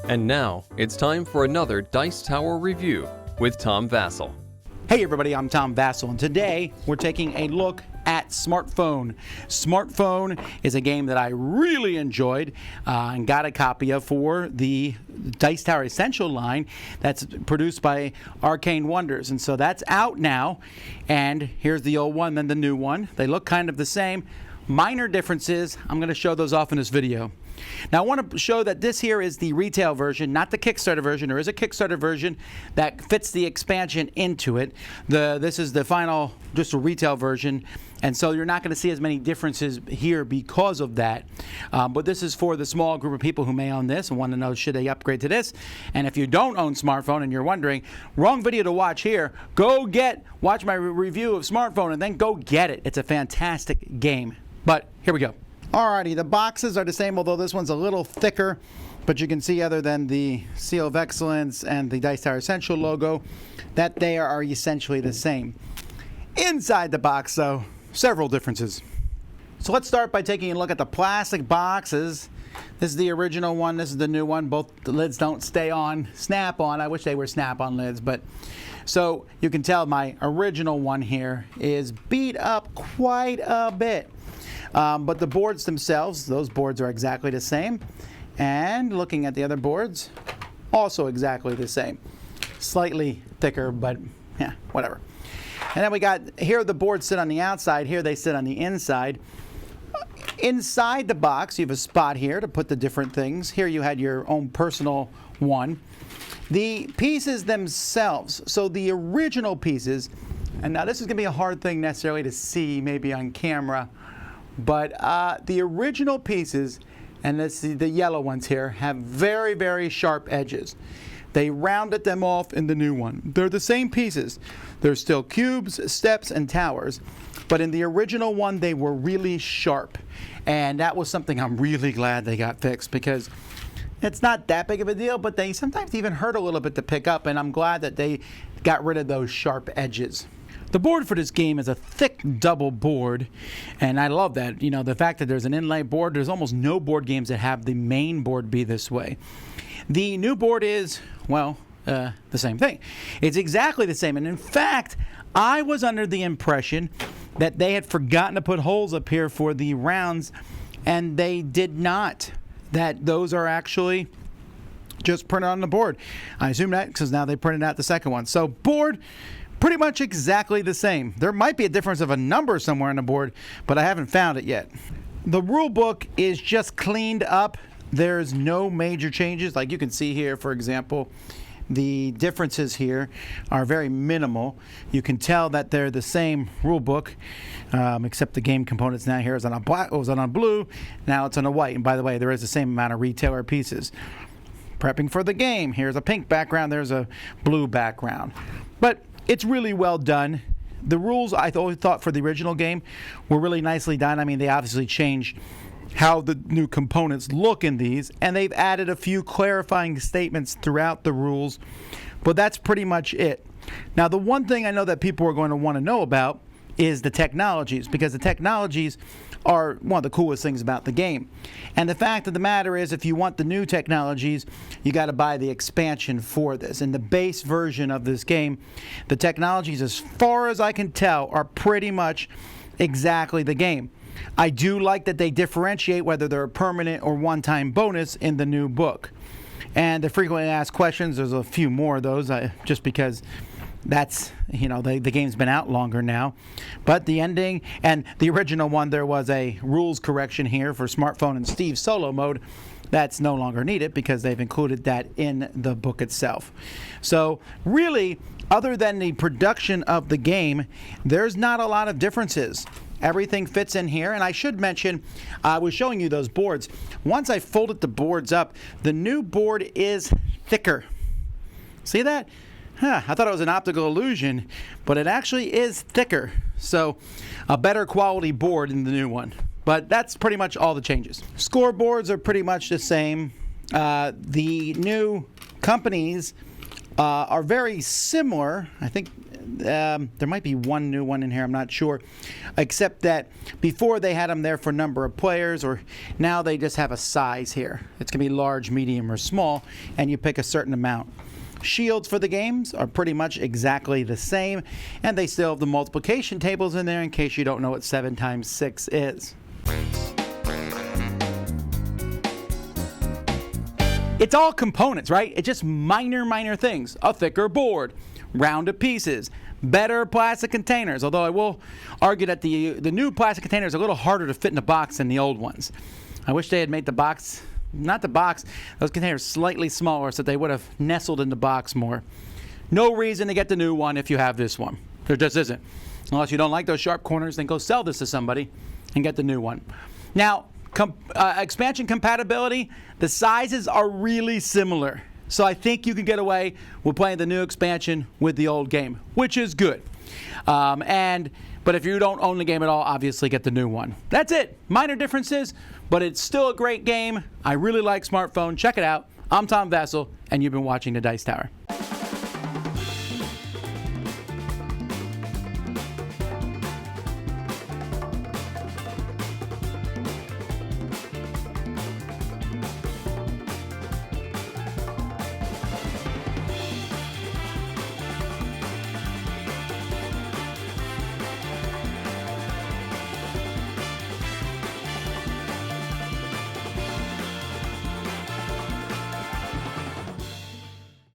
And now, it's time for another Dice Tower review with Tom Vasel. Hey everybody, I'm Tom Vasel, and today we're taking a look at Smartphone. Smartphone is a game that I really enjoyed and got a copy of for the Dice Tower Essential line that's produced by Arcane Wonders. And so that's out now, and here's the old one, then the new one. They look kind of the same. Minor differences, I'm going to show those off in this video. Now I want to show that this here is the retail version, not the Kickstarter version. There is a Kickstarter version that fits the expansion into it. This is the final, just a retail version, and so you're not going to see as many differences here because of that. But this is for the small group of people who may own this and want to know should they upgrade to this. And if you don't own Smartphone and you're wondering, wrong video to watch here, watch my review of Smartphone and then go get it. It's a fantastic game. But here we go. Alrighty, the boxes are the same, although this one's a little thicker, but you can see other than the Seal of Excellence and the Dice Tower Essential logo, that they are essentially the same. Inside the box, though, several differences. So let's start by taking a look at the plastic boxes. This is the original one, this is the new one. Both the lids don't stay on snap-on. I wish they were snap-on lids, but so you can tell my original one here is beat up quite a bit. But the boards themselves, those boards are exactly the same. And looking at the other boards, also exactly the same. Slightly thicker, but yeah, whatever. And then we got, here the boards sit on the outside, here they sit on the inside. Inside the box, you have a spot here to put the different things. Here you had your own personal one. The pieces themselves, so the original pieces, and now this is going to be a hard thing necessarily to see maybe on camera, but the original pieces, and let's see, the yellow ones here, have very, very sharp edges. They rounded them off in the new one. They're the same pieces. They're still cubes, steps, and towers. But in the original one, they were really sharp. And that was something I'm really glad they got fixed, because it's not that big of a deal, but they sometimes even hurt a little bit to pick up, and I'm glad that they got rid of those sharp edges. The board for this game is a thick double board, and I love that. You know, the fact that there's an inlay board, there's almost no board games that have the main board be this way. The new board is, well, the same thing. It's exactly the same, and in fact, I was under the impression that they had forgotten to put holes up here for the rounds, and they did not. That those are actually just printed on the board. I assume that because now they printed out the second one. So board, pretty much exactly the same. There might be a difference of a number somewhere on the board, but I haven't found it yet. The rule book is just cleaned up. There's no major changes. Like you can see here, for example, the differences here are very minimal. You can tell that they're the same rule book, except the game components now here is on a black, it was on a blue, now it's on a white. And by the way, there is the same amount of retailer pieces. Prepping for the game, here's a pink background, there's a blue background. But it's really well done. The rules I always thought for the original game were really nicely done. I mean, they obviously changed how the new components look in these, and they've added a few clarifying statements throughout the rules, but that's pretty much it. Now, the one thing I know that people are going to want to know about is the technologies, because the technologies are one of the coolest things about the game. And the fact of the matter is, if you want the new technologies, you got to buy the expansion for this. In the base version of this game, the technologies, as far as I can tell, are pretty much exactly the game. I do like that they differentiate whether they're a permanent or one-time bonus in the new book. And the frequently asked questions, there's a few more of those, just because that's, you know, the game's been out longer now. But the ending, and the original one, there was a rules correction here for Smartphone and Steve solo mode. That's no longer needed because they've included that in the book itself. So really, other than the production of the game, there's not a lot of differences. Everything fits in here, and I should mention, I was showing you those boards. Once I folded the boards up, the new board is thicker. See that? I thought it was an optical illusion, but it actually is thicker. So a better quality board in the new one. But that's pretty much all the changes. Scoreboards are pretty much the same. The new companies are very similar. I think there might be one new one in here, I'm not sure. Except that before they had them there for number of players, or now they just have a size here. It's going to be large, medium, or small, and you pick a certain amount. Shields for the games are pretty much exactly the same, and they still have the multiplication tables in there in case you don't know what 7 times 6 is. It's all components, right? It's just minor things. A thicker board, rounded pieces, better plastic containers, although I will argue that the new plastic containers are a little harder to fit in the box than the old ones. I wish they had made the box, not the box, those containers slightly smaller so they would have nestled in the box more. No reason to get the new one if you have this one. There just isn't. Unless you don't like those sharp corners, then go sell this to somebody and get the new one. Now, expansion compatibility, the sizes are really similar. So I think you can get away with playing the new expansion with the old game, which is good. But if you don't own the game at all, obviously get the new one. That's it. Minor differences, but it's still a great game. I really like Smartphone. Check it out. I'm Tom Vasel, and you've been watching the Dice Tower.